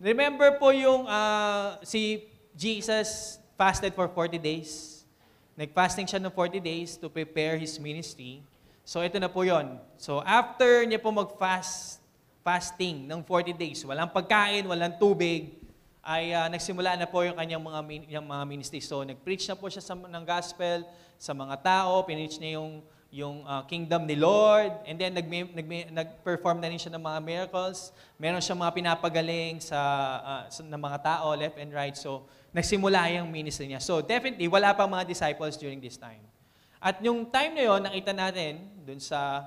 Remember po yung si Jesus fasted for 40 days. Nag-fasting siya ng 40 days to prepare His ministry. So ito na po yon. So after niya po fasting ng 40 days, walang pagkain, walang tubig, ay nagsimula na po yung kanyang mga ministry. So nag-preach na po siya ng gospel sa mga tao, pinreach niya yung kingdom ni Lord, and then nag-perform na rin siya ng mga miracles. Meron siyang mga pinapagaling ng mga tao, left and right. So, nagsimula yung ministry niya. So, definitely, wala pang mga disciples during this time. At yung time na yon, nakita natin, dun sa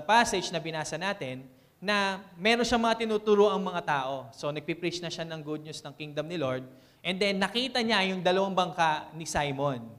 passage na binasa natin, na meron siyang mga tinuturo ang mga tao. So, nagpipreach na siya ng good news ng kingdom ni Lord, and then nakita niya yung dalawang bangka ni Simon.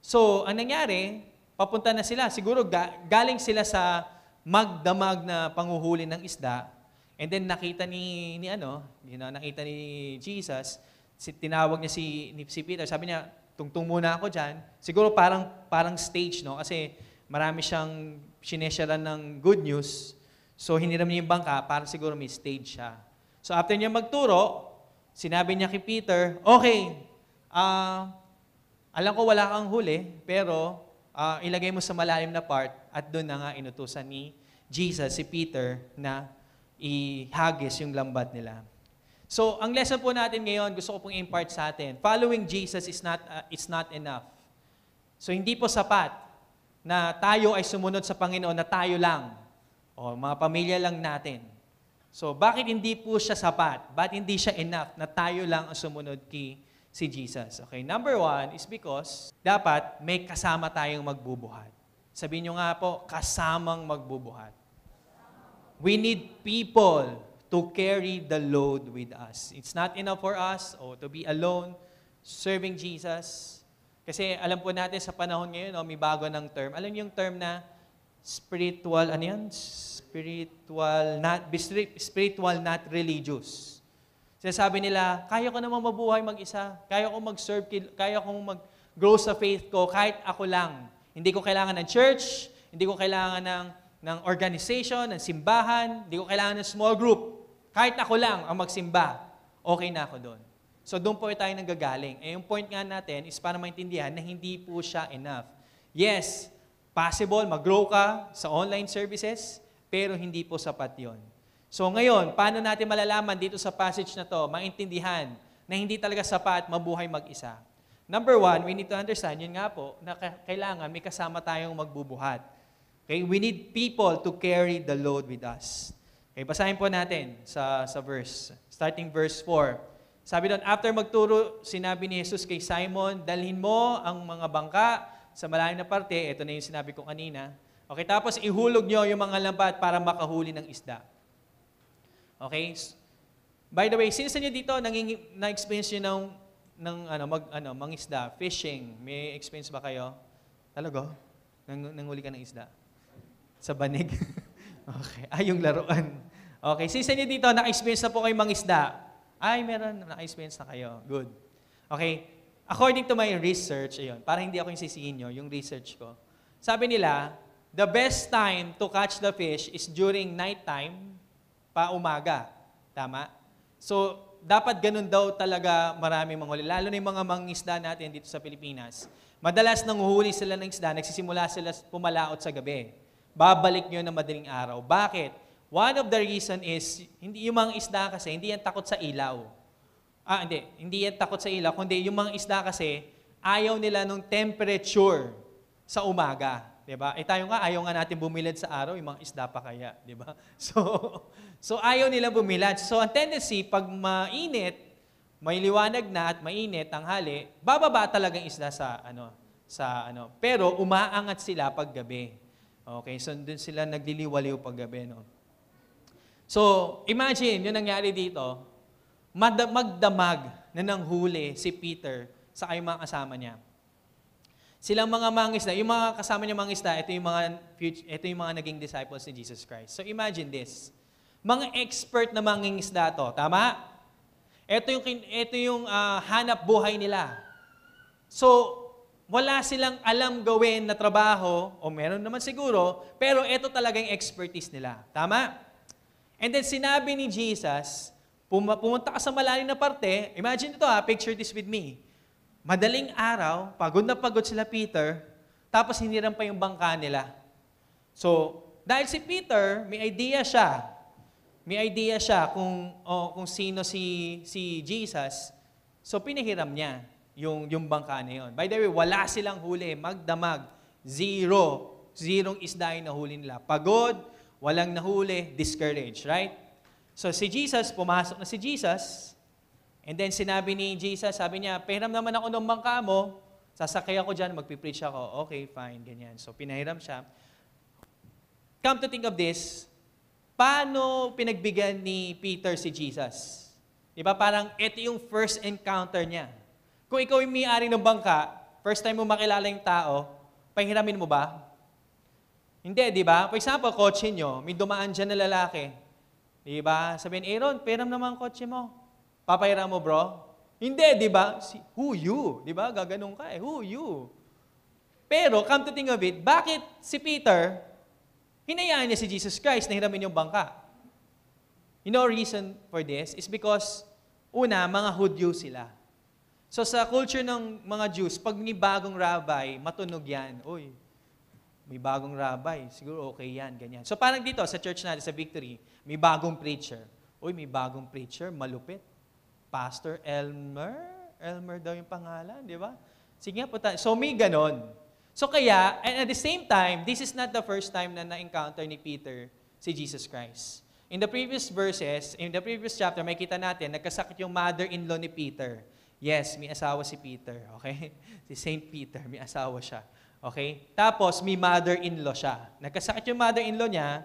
So, ang nangyari, papunta na sila. Siguro galing sila sa magdamag na panguhuli ng isda. And then nakita nakita ni Jesus, tinawag niya si Peter. Sabi niya, tungtong muna ako diyan. Siguro parang stage, no? Kasi marami siyang sinesharan ng good news. So hiniram niya yung bangka para siguro may stage siya. So after niya magturo, sinabi niya kay Peter, okay, alam ko wala kang huli, pero ilagay mo sa malalim na part at doon na nga inutusan ni Jesus, si Peter, na ihagis yung lambat nila. So, ang lesson po natin ngayon, gusto ko pong impart sa atin, following Jesus is not enough. So, hindi po sapat na tayo ay sumunod sa Panginoon na tayo lang, o mga pamilya lang natin. So, bakit hindi po siya sapat? Bakit hindi siya enough na tayo lang ang sumunod si Jesus? Okay, number one is because dapat may kasama tayong magbubuhat. Sabihin nyo nga po, kasamang magbubuhat. We need people to carry the load with us. It's not enough for us to be alone serving Jesus. Kasi alam po natin sa panahon ngayon, may bago ng term. Alam niyo yung term na spiritual, spiritual, not religious. Sinasabi nila, kaya ko naman mabuhay mag-isa. Kaya ko mag-serve, kaya kong mag-grow sa faith ko kahit ako lang. Hindi ko kailangan ng church, hindi ko kailangan ng organization, ng simbahan, hindi ko kailangan ng small group. Kahit ako lang ang magsimba, okay na ako doon. So doon po tayo nanggagaling. Yung point nga natin is para maintindihan na hindi po siya enough. Yes, possible mag-grow ka sa online services, pero hindi po sapat yon. So ngayon, paano natin malalaman dito sa passage na to, maintindihan na hindi talaga sapat mabuhay mag-isa? Number one, we need to understand, yun nga po, na kailangan may kasama tayong magbubuhat. Okay? We need people to carry the load with us. Okay, basahin po natin sa verse. Starting verse 4. Sabi doon, after magturo, sinabi ni Jesus kay Simon, dalhin mo ang mga bangka sa malalim na parte. Ito na yung sinabi ko kanina. Okay, tapos ihulog nyo yung mga lambat para makahuli ng isda. Okay? By the way, since nyo dito, na-experience nyo mangisda, fishing, may experience ba kayo? Talaga? Nanguli ka ng isda? Sa banig? Okay. Yung laruan. Okay. Since nyo dito, naka-experience na po kayo mangisda. Meron. Naka-experience na kayo. Good. Okay. According to my research, para hindi ako yung sisihin nyo, yung research ko. Sabi nila, the best time to catch the fish is during nighttime pa umaga. Tama? So, dapat ganun daw talaga marami manghuli. Lalo na yung mga mangisda natin dito sa Pilipinas. Madalas nanguhuli sila ng isda, nagsisimula sila pumalaot sa gabi. Babalik nyo na madaling araw. Bakit? One of the reason is, hindi yung mga isda kasi, hindi yan takot sa ilaw. Hindi yan takot sa ilaw, kundi yung mga isda kasi, ayaw nila nung temperature sa umaga. Diba? Tayo nga, ayaw nga natin bumilad sa araw, yung mga isda pa kaya. Diba? So ayaw nila bumilad. So ang tendency, pag mainit, may liwanag na at mainit, tanghali, bababa talagang isda sa Pero umaangat sila pag gabi. Okay, so doon sila nagliliwaliw pag gabi, no? So, imagine, yun nangyari dito, magdamag na nanghuli si Peter sa kayong mga kasama niya. Silang mga mangisda, yung mga kasama niya mangisda, ito yung mga naging disciples ni Jesus Christ. So, imagine this. Mga expert na mangingisda to, tama? Ito yung hanap buhay nila. So, wala silang alam gawin na trabaho, o meron naman siguro, pero ito talaga yung expertise nila. Tama? And then sinabi ni Jesus, Pumunta ka sa malalim na parte, imagine ito picture this with me. Madaling araw, pagod na pagod sila Peter, tapos hiniram pa yung bangka nila. So, dahil si Peter, may idea siya. May idea siya kung sino si Jesus. So, pinahiram niya yung bangka na yun. By the way, wala silang huli, magdamag, zero. Zerong isda yung nahuli nila. Pagod, walang nahuli, discouraged, right? So si Jesus, pumasok na si Jesus, and then sinabi ni Jesus, sabi niya, pahiram naman ako ng bangka mo, sasakay ako dyan, magpipreach ako. Okay, fine, ganyan. So pinahiram siya. Come to think of this, paano pinagbigyan ni Peter si Jesus? Diba parang ito yung first encounter niya. Kung ikaw yung may-ari ng bangka, first time mo makilala yung tao, pahiramin mo ba? Hindi, di ba? For example, kotse nyo, may dumaan dyan na lalaki. Di ba? Sabihin, Aaron, pairam naman ang kotse mo. Papahiram mo, bro? Hindi, di ba? Who you? Di ba? Gaganong ka Who you? Pero, come to think of it, bakit si Peter, hinayaan niya si Jesus Christ na hiramin yung bangka? You know reason for this? Is because, una, mga Hudyo sila. So sa culture ng mga Jews, pag may bagong rabbi, matunog yan. Uy, may bagong rabbi, siguro okay yan, ganyan. So parang dito, sa church natin, sa Victory, may bagong preacher. Uy, may bagong preacher, malupit. Pastor Elmer? Elmer daw yung pangalan, di ba? Sige nga po tayo. So may ganon. So kaya, and at the same time, this is not the first time na na-encounter ni Peter si Jesus Christ. In the previous verses, in the previous chapter, may kita natin, nagkasakit yung mother-in-law ni Peter. Yes, may asawa si Peter, okay? Si Saint Peter, may asawa siya. Okay? Tapos, may mother-in-law siya. Nagkasakit yung mother-in-law niya,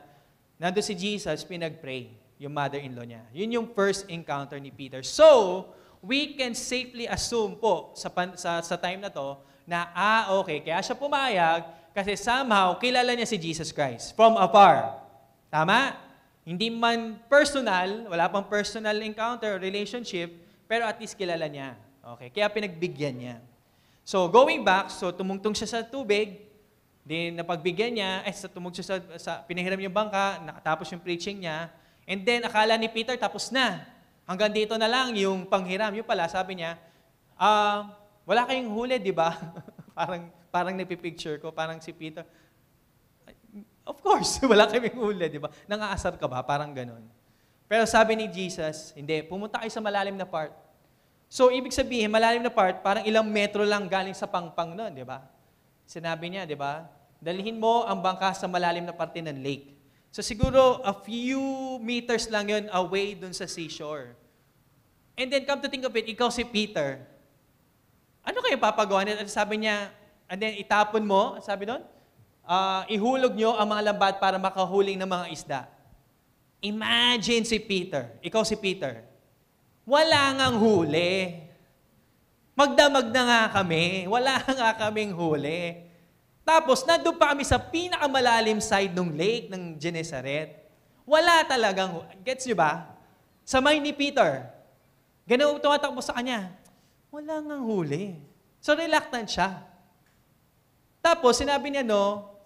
nandun si Jesus, pinag-pray yung mother-in-law niya. Yun yung first encounter ni Peter. So, we can safely assume po sa time na to na, okay, kaya siya pumayag kasi somehow kilala niya si Jesus Christ from afar. Tama? Hindi man personal, wala pang personal encounter, relationship, pero at least kilala niya. Okay? Kaya pinagbigyan niya. So, going back, so tumungtong siya sa tubig, then napagbigyan niya, tumungtong siya pinahiram yung bangka, nakatapos yung preaching niya, and then akala ni Peter, tapos na. Hanggang dito na lang yung panghiram. Yung pala, sabi niya, wala kayong huli, di ba? parang napipicture ko, parang si Peter, of course, wala kayong huli, di ba? Nangaasar ka ba? Parang ganun. Pero sabi ni Jesus, hindi, pumunta kayo sa malalim na part. So, ibig sabihin, malalim na part, parang ilang metro lang galing sa pangpang nun, di ba? Sinabi niya, di ba? Dalhin mo ang bangka sa malalim na parte ng lake. So, siguro, a few meters lang yun away dun sa seashore. And then, come to think of it, ikaw si Peter. Ano kayo papagawa niya? Sabi niya, and then, itapon mo, sabi doon, ihulog nyo ang mga lambat para makahuling ng mga isda. Imagine si Peter, ikaw si Peter. Wala ngang huli. Magdamag na nga kami. Wala nga kaming huli. Tapos, nandun pa kami sa pinakamalalim side ng lake ng Gennesaret. Wala talagang, gets nyo ba? Samay ni Peter. Ganun tumatakbo sa kanya. Wala ngang huli. So, reluctant siya. Tapos, sinabi niya,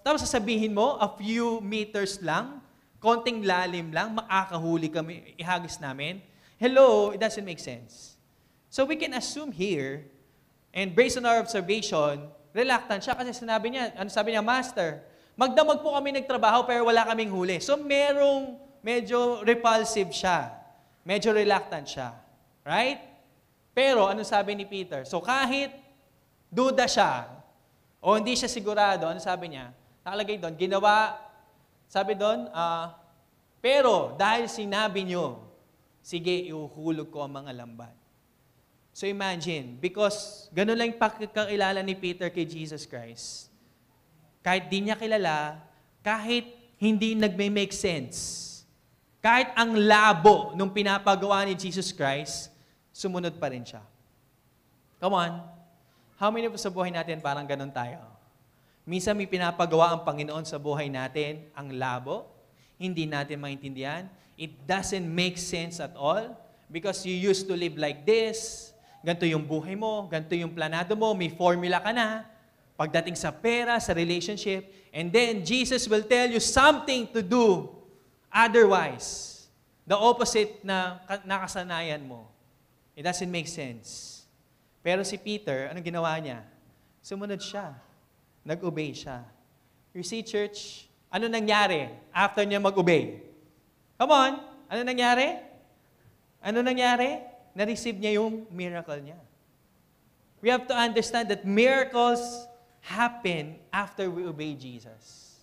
tapos sasabihin mo, a few meters lang, konting lalim lang, makakahuli kami, ihagis namin. Hello, it doesn't make sense. So we can assume here, and based on our observation, reluctant siya kasi sinabi niya, sabi niya, Master, magdamag po kami nagtrabaho pero wala kaming huli. So medyo repulsive siya. Medyo reluctant siya. Right? Pero ano sabi ni Peter? So kahit duda siya, o hindi siya sigurado, ano sabi niya? Nakalagay doon, sabi doon, pero dahil sinabi niyo, sige, ihuhulog ko ang mga lambat. So imagine, because ganun lang yung pagkakilala ni Peter kay Jesus Christ, kahit di niya kilala, kahit hindi nagme-make sense, kahit ang labo nung pinapagawa ni Jesus Christ, sumunod pa rin siya. Come on. How many of us sa buhay natin parang ganun tayo? Minsan may pinapagawa ang Panginoon sa buhay natin, ang labo, hindi natin maintindihan. It doesn't make sense at all because you used to live like this. Ganito yung buhay mo, ganito yung planado mo, may formula ka na. Pagdating sa pera, sa relationship, and then Jesus will tell you something to do otherwise. The opposite na nakasanayan mo. It doesn't make sense. Pero si Peter, anong ginawa niya? Sumunod siya. Nag-obey siya. You see, church, ano nangyari after niya mag-obey? Come on, ano nangyari? Ano nangyari? Na-receive niya yung miracle niya. We have to understand that miracles happen after we obey Jesus.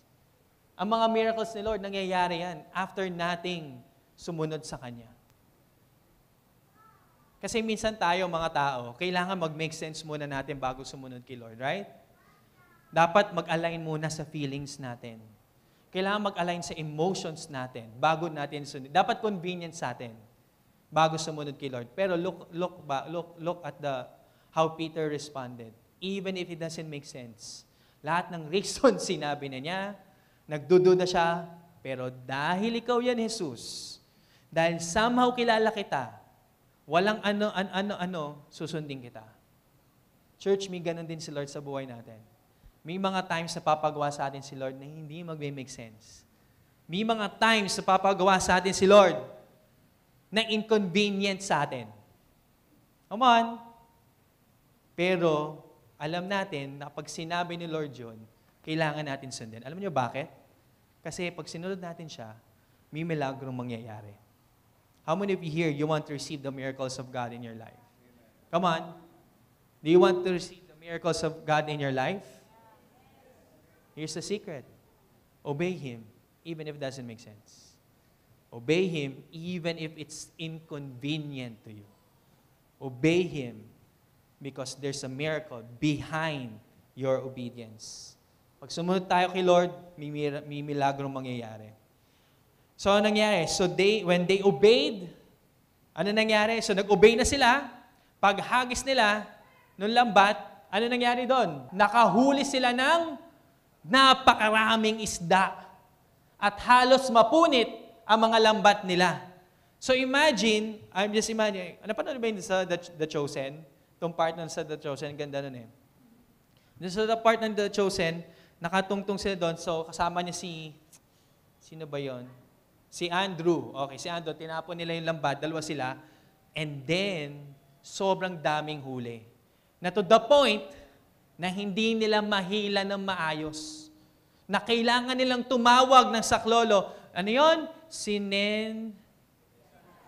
Ang mga miracles ni Lord, nangyayari yan after nating sumunod sa Kanya. Kasi minsan tayo, mga tao, kailangan mag-make sense muna natin bago sumunod kay Lord, right? Dapat mag-align muna sa feelings natin. Kailangan mag-align sa emotions natin bago natin sunod. Dapat convenient sa atin bago sumunod kay Lord. Pero look at how Peter responded. Even if it doesn't make sense. Lahat ng reason sinabi na niya, nagdududa siya, pero dahil ikaw yan, Jesus, dahil somehow kilala kita, walang ano, susundin kita. Church, may ganun din si Lord sa buhay natin. May mga times na papagawa sa atin si Lord na hindi mag-make sense. May mga times na papagawa sa atin si Lord na inconvenient sa atin. Come on. Pero, alam natin na pag sinabi ni Lord yun, kailangan natin sundin. Alam niyo bakit? Kasi pag sinunod natin siya, may milagrong mangyayari. How many of you here, you want to receive the miracles of God in your life? Come on. Do you want to receive the miracles of God in your life? Here's the secret. Obey Him, even if it doesn't make sense. Obey Him, even if it's inconvenient to you. Obey Him, because there's a miracle behind your obedience. Pag sumunod tayo kay Lord, may milagrong mangyayari. So, ano nangyari? So, when they obeyed, ano nangyari? So, nag-obey na sila. Paghagis nila nung lambat, ano nangyari doon? Nakahuli sila ng napakaraming isda. At halos mapunit ang mga lambat nila. So, imagine, I'm just imagining, napanood ba yun sa The Chosen? Itong part nun sa The Chosen, ganda nun eh. Doon sa part ng The Chosen, nakatungtong sila doon. So, kasama niya sino ba yon? Si Andrew. Okay, si Andrew, tinapon nila yung lambat, dalawa sila. And then, sobrang daming huli. Na to the point na hindi nila mahila ng maayos. Na kailangan nilang tumawag ng saklolo. Ano yon?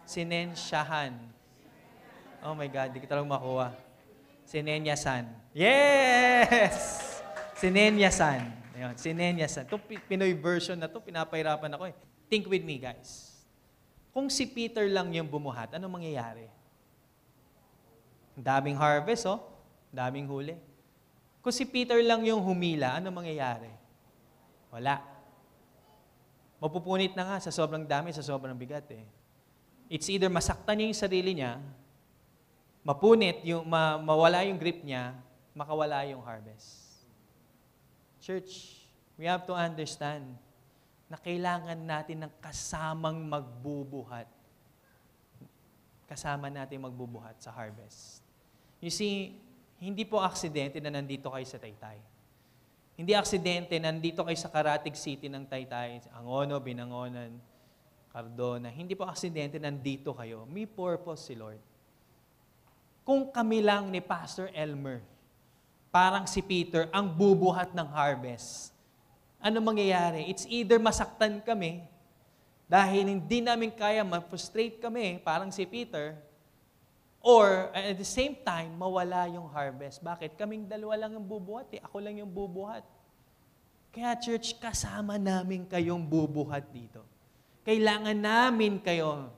Sinensyahan. Oh my God, di kita lang makuha. Sinenyasan. Yes! Sinenyasan. Ayun, sinenyasan. Ito, Pinoy version na to, pinapahirapan ako eh. Think with me, guys. Kung si Peter lang yung bumuhat, anong mangyayari? Daming harvest, oh. Daming huli. Kung si Peter lang yung humila, anong mangyayari? Wala. Mapupunit na nga sa sobrang dami, sa sobrang bigat eh. It's either masaktan niya yung sarili niya, mapunit, mawala yung grip niya, makawala yung harvest. Church, we have to understand na kailangan natin ng kasamang magbubuhat. Kasama natin magbubuhat sa harvest. You see, hindi po aksidente na nandito kayo sa Taytay. Hindi aksidente na nandito kayo sa Karatig City ng Taytay, Angono, Binangonan, Cardona. Hindi po aksidente na nandito kayo. May purpose si Lord. Kung kami lang ni Pastor Elmer, parang si Peter, ang bubuhat ng harvest, ano mangyayari? It's either masaktan kami, dahil hindi namin kaya, ma-frustrate kami, parang si Peter, or at the same time, mawala yung harvest. Bakit? Kaming dalawa lang yung bubuhat eh. Ako lang yung bubuhat. Kaya church, kasama namin kayong bubuhat dito. Kailangan namin kayo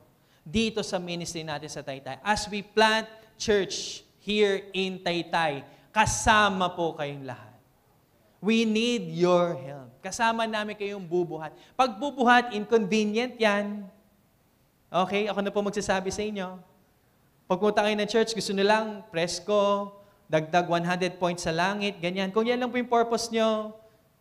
dito sa ministry natin sa Taytay. As we plant church here in Taytay, kasama po kayong lahat. We need your help. Kasama namin kayong bubuhat. Pag bubuhat, inconvenient yan. Okay, ako na po magsasabi sa inyo. Pagpunta kayo ng church, gusto nyo lang, presko, dagdag 100 points sa langit, ganyan. Kung yan lang po yung purpose nyo,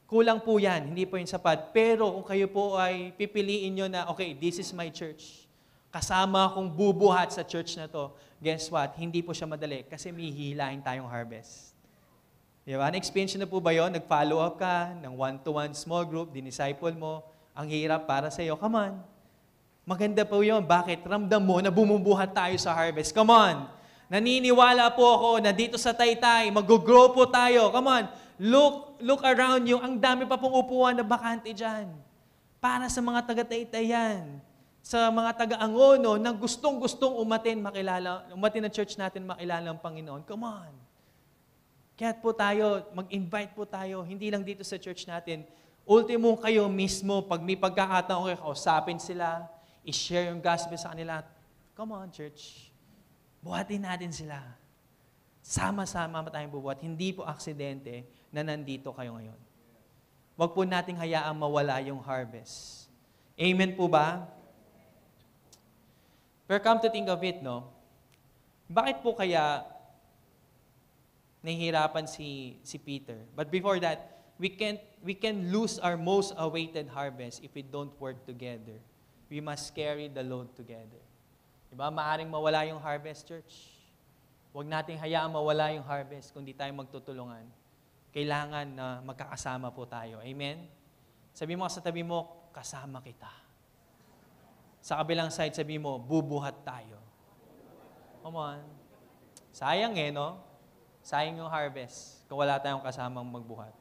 kulang po yan, hindi po yung sapat. Pero kung kayo po ay pipiliin nyo na, okay, this is my church. Kasama akong bubuhat sa church na to. Guess what? Hindi po siya madali kasi may hihilahin tayong harvest. Di ba? Na-experience na po ba yun? Nag-follow up ka ng one-to-one small group, dinisciple mo, ang hirap para sa iyo. Come on. Maganda po yun. Bakit? Ramdam mo na bumubuhat tayo sa harvest. Come on. Naniniwala po ako na dito sa Taytay, mag-grow po tayo. Come on. Look around you. Ang dami pa pong upuan na bakante dyan. Para sa mga taga-Taytay yan. Sa mga taga-Angono na gustong-gustong umatin ng church natin, makilala ang Panginoon. Come on. Kaya po tayo, mag-invite po tayo. Hindi lang dito sa church natin. Ultimo kayo mismo, pag may pagkakataon kayo, kausapin sila, i-share yung gospel sa kanila. Come on, church. Buhatin natin sila. Sama-sama tayong bubuhat. Hindi po aksidente na nandito kayo ngayon. Huwag po nating hayaang mawala yung harvest. Amen po ba? Pero come to think of it, no? Bakit po kaya nahihirapan si Peter? But before that, we can lose our most awaited harvest if we don't work together. We must carry the load together. Diba? Maaring mawala yung harvest, church. Huwag nating hayaang mawala yung harvest kung di tayo magtutulungan. Kailangan na magkakasama po tayo. Amen? Sabi mo sa tabi mo, kasama kita. Sa kabilang side, sabi mo, bubuhat tayo. Come on. Sayang no? Sayang yung harvest kung wala tayong kasamang magbuhat.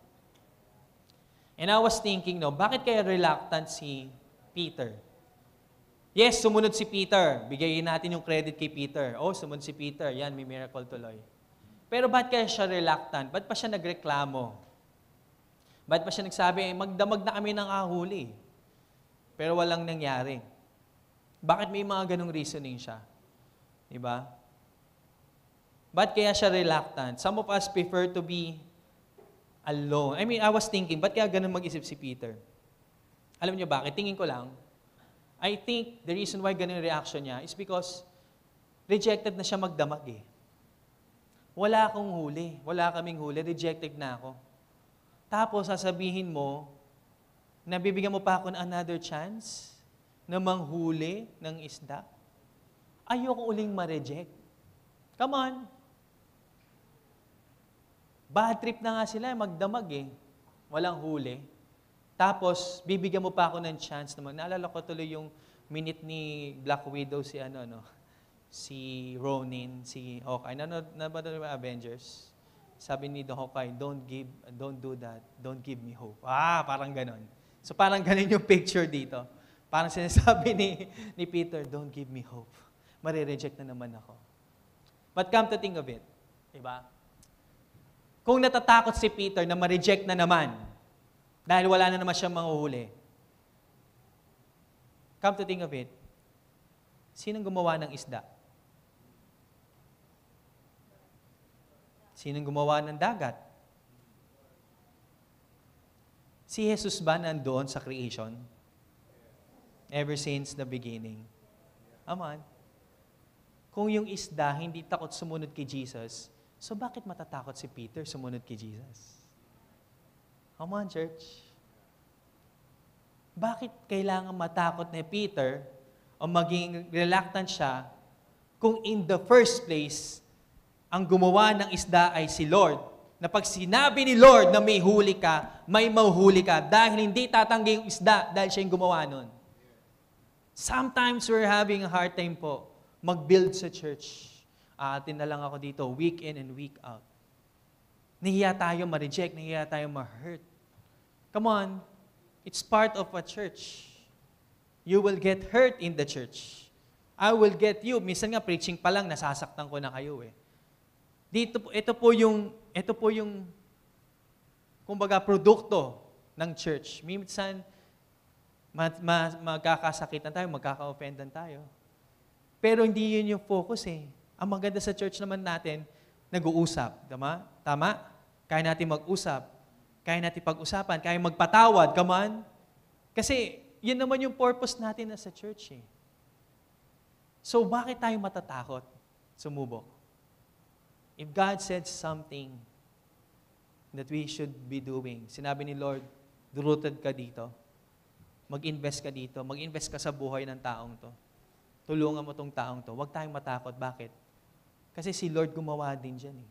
And I was thinking, bakit kaya reluctant si Peter? Yes, sumunod si Peter. Bigayin natin yung credit kay Peter. Oh, sumunod si Peter. Yan, may miracle tuloy. Pero ba't kaya siya reluctant? Ba't pa siya nagreklamo? Ba't pa siya nagsabi, magdamag na kami ng ahuli? Pero walang nangyari. Bakit may mga ganong reasoning siya? Diba? Ba't kaya siya reluctant? Some of us prefer to be alone. I was thinking, ba't kaya ganun mag-isip si Peter? Alam niyo bakit? Tingin ko lang, I think the reason why ganun yung reaction niya is because rejected na siya magdamag Wala akong huli. Wala kaming huli. Rejected na ako. Tapos sasabihin mo, nabibigyan mo pa ako ng another chance na manghuli ng isda. Ayoko uling ma-reject. Come on. Bad trip na nga sila, magdamag Walang huli. Tapos, bibigyan mo pa ako ng chance naman. Naalala ko tuloy yung minute ni Black Widow, si Ronin, si Hawkeye. Nabada yung Avengers? Sabi ni the Hawkeye, don't do that. Don't give me hope. Parang ganon. So parang ganon yung picture dito. Parang sinasabi ni Peter, don't give me hope. Marireject na naman ako. But come to think of it, diba? Kung natatakot si Peter na ma-reject na naman, dahil wala na naman siyang manghuhuli, come to think of it, sinong gumawa ng isda? Sinong gumawa ng dagat? Si Jesus ba nandoon sa creation? Ever since the beginning. Aman. Kung yung isda hindi takot sumunod kay Jesus, so bakit matatakot si Peter sumunod kay Jesus? Come on, church. Bakit kailangan matakot ni Peter o maging reluctant siya kung in the first place, ang gumawa ng isda ay si Lord? Na pag sinabi ni Lord na may huli ka, may mauhuli ka dahil hindi tatanggi yung isda dahil siya yung gumawa nun. Sometimes we're having a hard time po mag-build sa church. Atin na lang ako dito, week in and week out. Nahiya tayo ma-reject, nahiya tayo ma-hurt. Come on, it's part of a church. You will get hurt in the church. I will get you. Minsan nga, preaching pa lang, nasasaktan ko na kayo Ito po yung kumbaga, produkto ng church. Minsan, magkakasakitan tayo, magkaka-offendan tayo. Pero hindi yun yung focus Ang maganda sa church naman natin, nag-uusap. Tama? Kaya natin mag-usap. Kaya natin pag-usapan. Kaya magpatawad. Come on. Kasi, yun naman yung purpose natin sa church So, bakit tayo matatakot? Sumubok. If God said something that we should be doing, sinabi ni Lord, rooted ka dito. Mag-invest ka dito. Mag-invest ka sa buhay ng taong to. Tulungan mo tong taong to. Huwag tayong matakot. Bakit? Kasi si Lord gumawa din dyan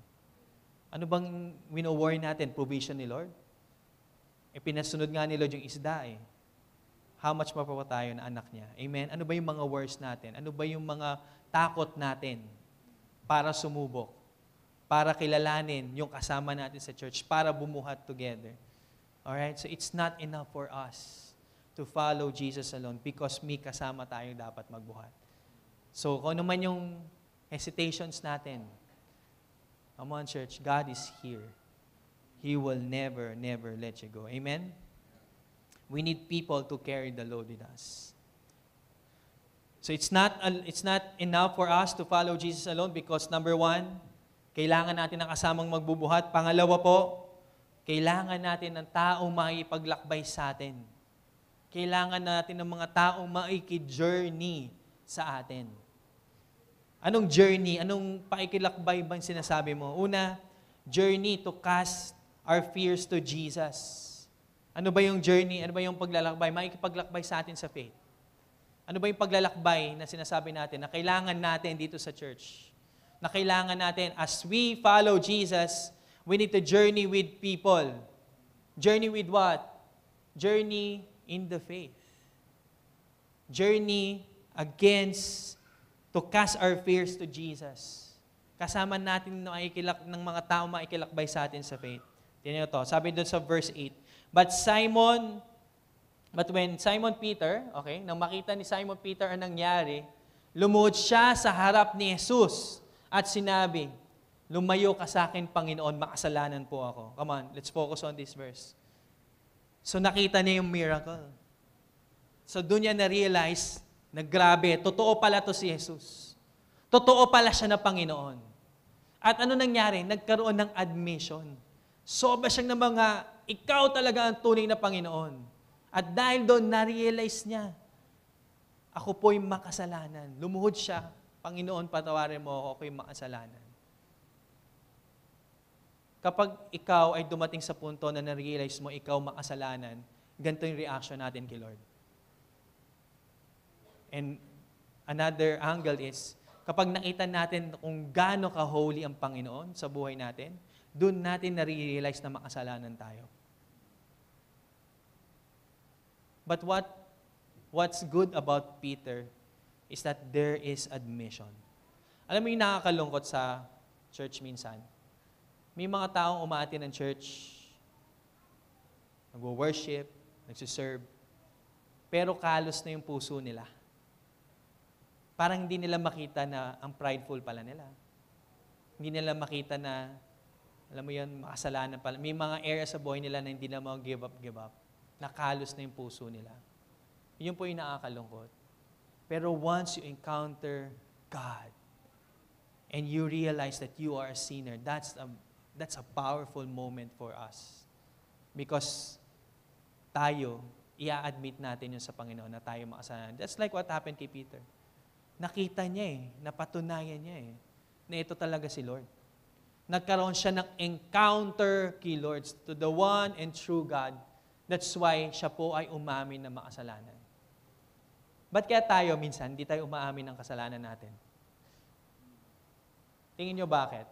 Ano bang wino-worry natin? Provision ni Lord? Pinasunod nga ni Lord yung isda how much pa po tayo na anak niya? Amen? Ano ba yung mga words natin? Ano ba yung mga takot natin para sumubok? Para kilalanin yung kasama natin sa church, para bumuhat together. Alright? So it's not enough for us to follow Jesus alone because may kasama tayong dapat magbuhat. So kung ano man yung hesitations natin, come on church, God is here. He will never, never let you go. Amen? We need people to carry the load with us. So it's not enough for us to follow Jesus alone because number one, kailangan natin ng kasamang magbubuhat. Pangalawa po, kailangan natin ng taong maipaglakbay sa atin. Kailangan natin ng mga taong maiki-journey sa atin. Anong journey? Anong paikilakbay bang sinasabi mo? Una, journey to cast our fears to Jesus. Ano ba yung journey? Ano ba yung paglalakbay? Maikipaglakbay sa atin sa faith. Ano ba yung paglalakbay na sinasabi natin na kailangan natin dito sa church? Na kailangan natin, as we follow Jesus, we need to journey with people. Journey with what? Journey in the faith. Journey against, to cast our fears to Jesus. Kasama natin ng mga tao maikilakbay sa atin sa faith. Tingnan nyo to. Sabi doon sa verse 8, But when Simon Peter, okay, nang makita ni Simon Peter ang nangyari, lumuhod siya sa harap ni Jesus at sinabi, lumayo ka sa akin, Panginoon, makasalanan po ako. Come on, let's focus on this verse. So nakita niya yung miracle. So doon niya na-realize na grabe, totoo pala to si Jesus. Totoo pala siya na Panginoon. At ano nangyari? Nagkaroon ng admission. Sobra siyang na mga, ikaw talaga ang tunay na Panginoon. At dahil doon, na-realize niya, ako po'y makasalanan. Lumuhod siya, Panginoon, patawarin mo ako, ako'y makasalanan. Kapag ikaw ay dumating sa punto na na-realize mo ikaw makasalanan, ganito yung reaction natin kay Lord. And another angle is, kapag nakita natin kung gaano ka-holy ang Panginoon sa buhay natin, doon natin na-realize na makasalanan tayo. But what's good about Peter is that there is admission. Alam mo yung nakakalungkot sa church minsan? May mga taong umaati ng church, nagwo-worship, nagsiserve, pero kalos na yung puso nila. Parang hindi nila makita na ang prideful pala nila. Hindi nila makita na, alam mo yun, makasalanan pala. May mga areas sa buhay nila na hindi na mag-give up. Nakalos na yung puso nila. Yun po yung nakakalungkot. Pero once you encounter God, and you realize that you are a sinner, that's a powerful moment for us. Because tayo, i-admit natin yun sa Panginoon na tayo makasalanan. That's like what happened kay Peter. Nakita niya napatunayan niya na ito talaga si Lord. Nagkaroon siya ng encounter kay Lord, to the one and true God. That's why siya po ay umamin na makasalanan. Ba't kaya tayo minsan, hindi tayo umaamin ng kasalanan natin? Tingin nyo bakit?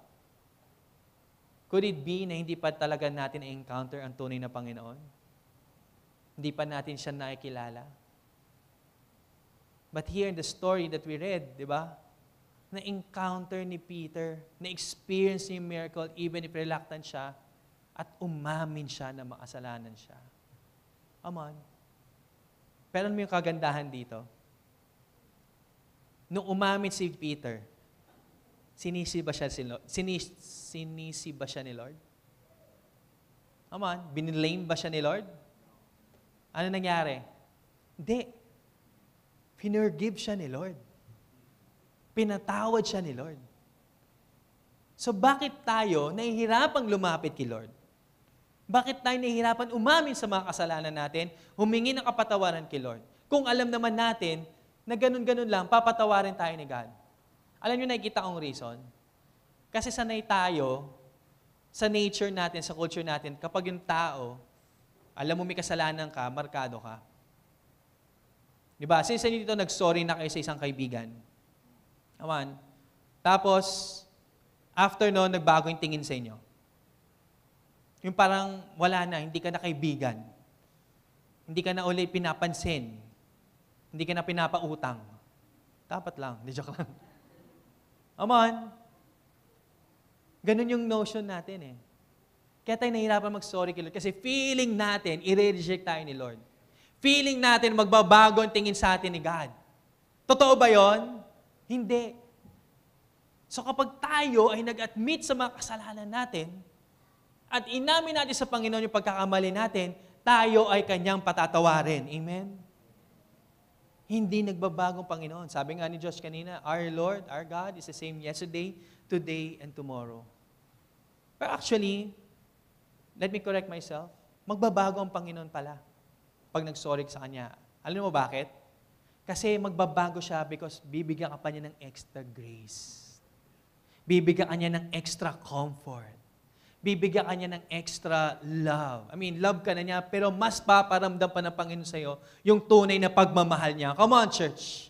Could it be na hindi pa talaga natin na-encounter ang tunay na Panginoon? Hindi pa natin siya nakikilala? But here in the story that we read, di ba? Na-encounter ni Peter, na-experience yung miracle even if reluctant siya, at umamin siya na makasalanan siya. Amen. Pero ano yung kagandahan dito? Nung umamin si Peter, sinisi ba siya ni Lord? Amen. Binilame ba siya ni Lord? Ano nangyari? Hindi. Pinurgive siya ni Lord. Pinatawad siya ni Lord. So bakit tayo nahihirapang lumapit kay Lord? Bakit tayo nahihirapan umamin sa mga kasalanan natin, humingi ng kapatawaran kay Lord? Kung alam naman natin na ganun-ganun lang, papatawarin tayo ni God. Alam nyo, nakikita kong reason? Kasi sanay tayo, sa nature natin, sa culture natin, kapag yung tao, alam mo may kasalanan ka, markado ka. Diba? Since dito nag-sorry na kayo sa isang kaibigan. Aman. Tapos, after noon, nagbago yung tingin sa inyo. Yung parang wala na, hindi ka na kaibigan. Hindi ka na uli pinapansin. Hindi ka na pinapautang. Dapat lang. Hindi, joke lang. Aman. Ganun yung notion natin eh. Kaya tayo nahihirapan mag-sorry kay Lord. Kasi feeling natin, i-reject tayo ni Lord. Feeling natin, magbabago ang tingin sa atin ni God. Totoo ba yon? Hindi. So kapag tayo ay nag-admit sa mga kasalanan natin, at inamin natin sa Panginoon yung pagkakamali natin, tayo ay Kanyang patatawarin. Amen? Hindi nagbabagong Panginoon. Sabi nga ni Josh kanina, our Lord, our God is the same yesterday, today, and tomorrow. But actually, let me correct myself, magbabago ang Panginoon pala pag nag-sorry sa Kanya. Alam mo bakit? Kasi magbabago siya because bibigyan ka pa niya ng extra grace. Bibigyan ka niya ng extra comfort. Bibigyan ka niya ng extra love. I mean, love ka na niya, pero mas paparamdam pa ng Panginoon sa'yo yung tunay na pagmamahal niya. Come on, church.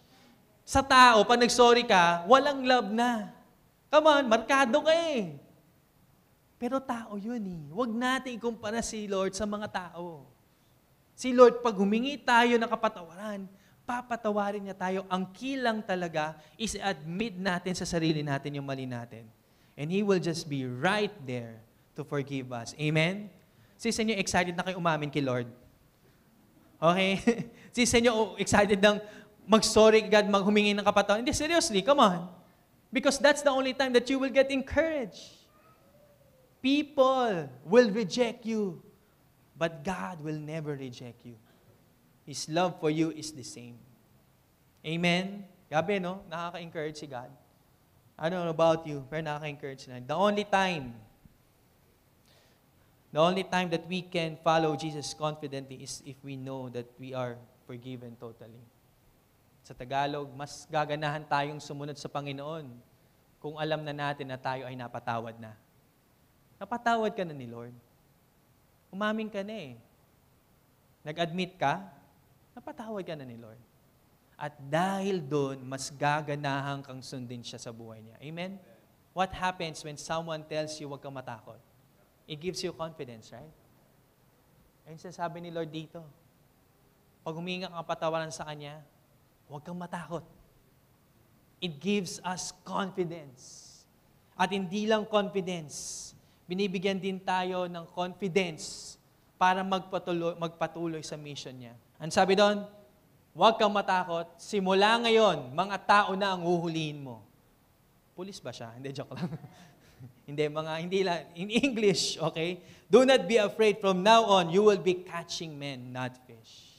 Sa tao, pag nag-sorry ka, walang love na. Come on, markado ka eh. Pero tao yun eh. Huwag natin ikumpara si Lord sa mga tao. Si Lord, pag humingi tayo ng kapatawaran, papatawarin niya tayo. Ang kilang talaga is admit natin sa sarili natin yung mali natin. And He will just be right there to forgive us. Amen? Sa inyo, excited na kayo umamin kay Lord? Okay? Sa inyo, excited nang mag-sorry God, maghumingi ng kapatawaran? Hindi, seriously, come on. Because that's the only time that you will get encouraged. People will reject you, but God will never reject you. His love for you is the same. Amen? Gabi, no? Nakaka-encourage si God. I don't know about you, pero nakaka-encourage na. The only time that we can follow Jesus confidently is if we know that we are forgiven totally. Sa Tagalog, mas gaganahan tayong sumunod sa Panginoon kung alam na natin na tayo ay napatawad na. Napatawad ka na ni Lord. Umamin ka na eh. Nag-admit ka, napatawad ka na ni Lord. At dahil doon, mas gaganahan kang sundin siya sa buhay niya. Amen? What happens when someone tells you huwag kang matakot? It gives you confidence, right? Ayun sinasabi ni Lord dito. Pag humingi kang kapatawaran sa Kanya, huwag kang matakot. It gives us confidence. At hindi lang confidence, binibigyan din tayo ng confidence para magpatuloy sa mission niya. Ang sabi doon, huwag kang matakot, simula ngayon, mga tao na ang huhulihin mo. Pulis ba siya? Hindi, joke lang. Hindi lang. In English, okay? Do not be afraid. From now on, you will be catching men, not fish.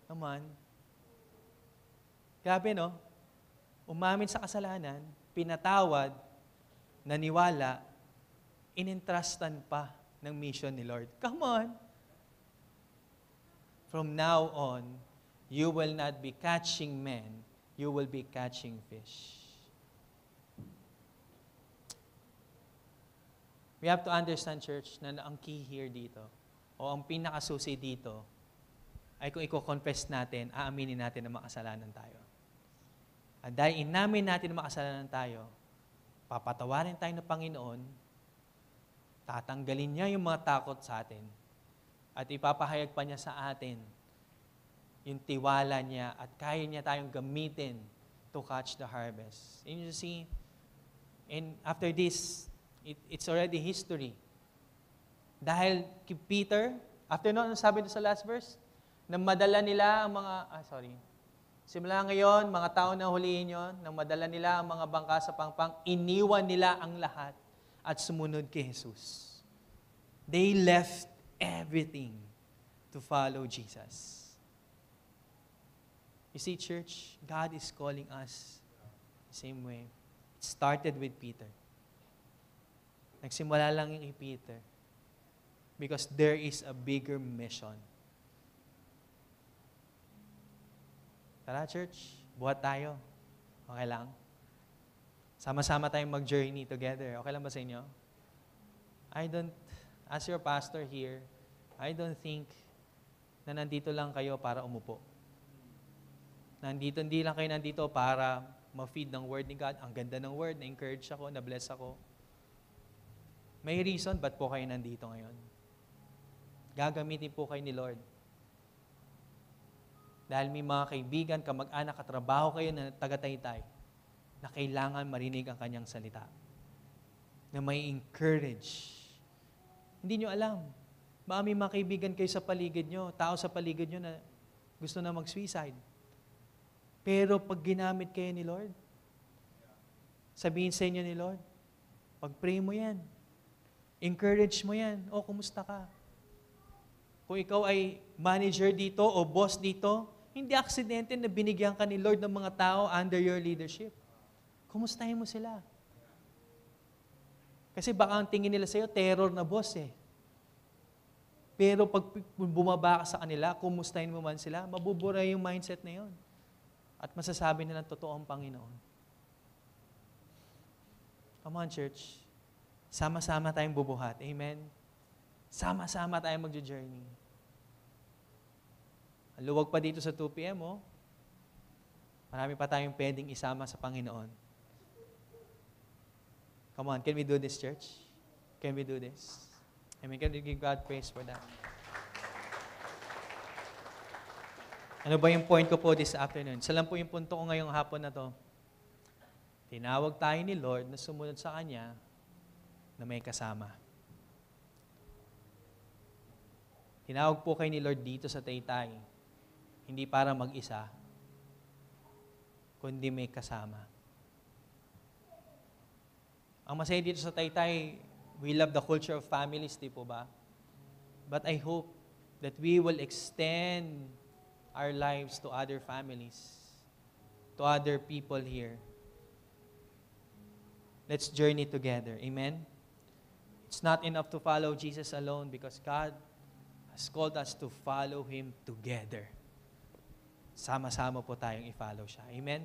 Come on. Grabe, no? Umamin sa kasalanan, pinatawad, naniwala, inintrustan pa ng mission ni Lord. Come on. From now on, you will not be catching men, you will be catching fish. We have to understand, church, na ang key here dito, o ang pinakasusi dito, ay kung i-confess natin, aaminin natin na makasalanan tayo. At dahil inamin natin na makasalanan tayo, papatawarin tayo ng Panginoon, tatanggalin niya yung mga takot sa atin, at ipapahayag pa niya sa atin yung tiwala niya at kaya niya tayong gamitin to catch the harvest. And you see, and after this, it's already history. Dahil kay Peter, after noon, sabi doon sa last verse, nang madala nila ang mga, simula ngayon, mga tao na huliin yon, nang madala nila ang mga bangka sa pangpang, iniwan nila ang lahat at sumunod kay Jesus. They left everything to follow Jesus. You see, church, God is calling us the same way. It started with Peter. Nagsimula lang yung Peter. Because there is a bigger mission. Tara, church, buhat tayo. Okay lang? Sama-sama tayong mag-journey together. Okay lang ba sa inyo? As your pastor here, I don't think na nandito lang kayo para umupo. Hindi lang kayo nandito para ma-feed ng word ni God. Ang ganda ng word, na-encourage ako, na-bless ako. May reason ba't po kayo nandito ngayon. Gagamitin po kayo ni Lord. Dahil may mga kaibigan, kamag-anak, katrabaho kayo na taga-Taytay na kailangan marinig ang kanyang salita. Na may encourage. Hindi nyo alam. Baka may mga kaibigan kayo sa paligid nyo, tao sa paligid nyo na gusto na mag-suicide. Pero pag ginamit kayo ni Lord, sabihin sa inyo ni Lord, pag-pray mo yan. Encourage mo yan. O, kumusta ka? Kung ikaw ay manager dito o boss dito, hindi aksidente na binigyan ka ni Lord ng mga tao under your leadership. Kumustahin mo sila. Kasi baka ang tingin nila sa'yo, terror na boss eh. Pero pag bumaba ka sa kanila, kumustahin mo man sila, mabubura yung mindset na yon. At masasabi nilang totoo ang Panginoon. Come on, church. Sama-sama tayong bubuhat. Amen? Sama-sama tayong magjo-journey. Ang luwag pa dito sa 2 p.m., oh. Marami pa tayong pwedeng isama sa Panginoon. Come on, can we do this, church? Can we do this? Amen. Can we give God praise for that? Ano ba yung point ko po this afternoon? Isa lang po yung punto ko ngayong hapon na to. Tinawag tayo ni Lord na sumunod sa Kanya na may kasama. Tinawag po kayo ni Lord dito sa Taytay, hindi para mag-isa, kundi may kasama. Ang masaya dito sa Taytay, we love the culture of families, di po ba? But I hope that we will extend our lives to other families, to other people here. Let's journey together. Amen? It's not enough to follow Jesus alone because God has called us to follow Him together. Sama-sama po tayong i-follow siya. Amen?